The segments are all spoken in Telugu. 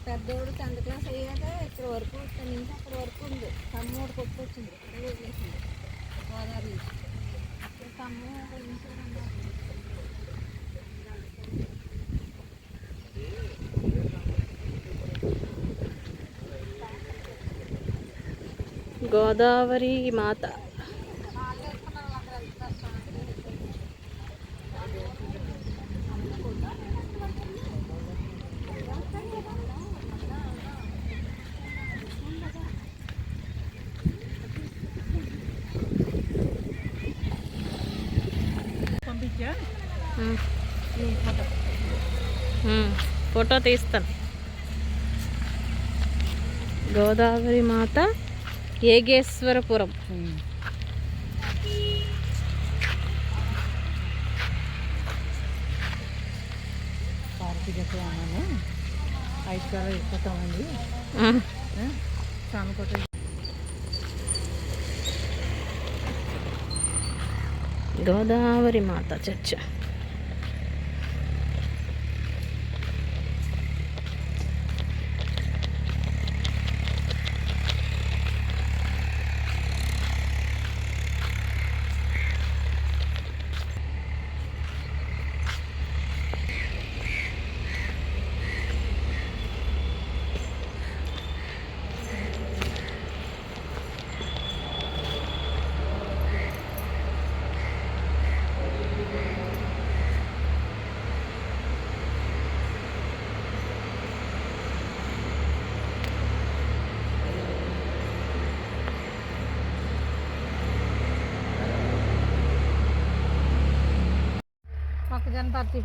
పెద్దోడు 10th క్లాస్ అయ్యాక ఇక్కడ వరకు ఇక్కడ నుంచి అక్కడ వరకు ఉంది. తమ్ముడు కొట్టుకొచ్చింది అక్కడ వదిలేసింది గోదావరి ఇక్కడ తమ్ముడు గోదావరి మాత. ఫోటో తీస్తాను. గోదావరి మాత ఏగేశ్వరపురం. గోదావరి మాత చర్చ్.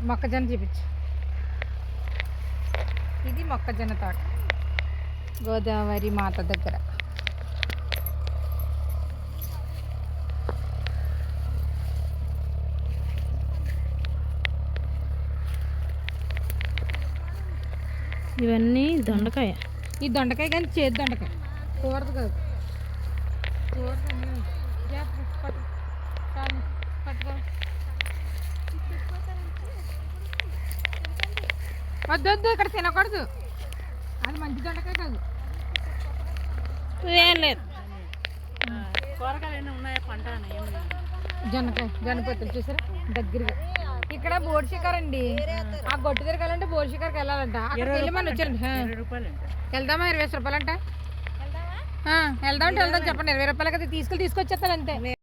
మొక్కజొన్న చూపించు. ఇది మొక్కజొన్న తోట గోదావరి మాత దగ్గర. ఇవన్నీ దొండకాయ. ఈ దొండకాయ కానీ చేతి దొండకాయ కూరదు కాదు. వద్దు ఇక్కడ తినకూడదు. అది మంచి దొండకాయ కాదు. ఏం లేదు. కూరగాయలు ఉన్నాయా పంట? జొన్నకాయ జొన్నపత్తులు చూసారా దగ్గరగా. ఇక్కడ బోర్డు షికార్ అండి. ఆ గొట్టు తిరగాలంటే బోర్డు షికార్కి వెళ్ళాలంట. వెళ్ళి మనం వచ్చారండి. వెళ్దామా? 20 రూపాయలు అంట. వెళ్దాం అంటే వెళ్దాం చెప్పండి. 20 రూపాయలకి తీసుకొచ్చేస్తారు అంతే.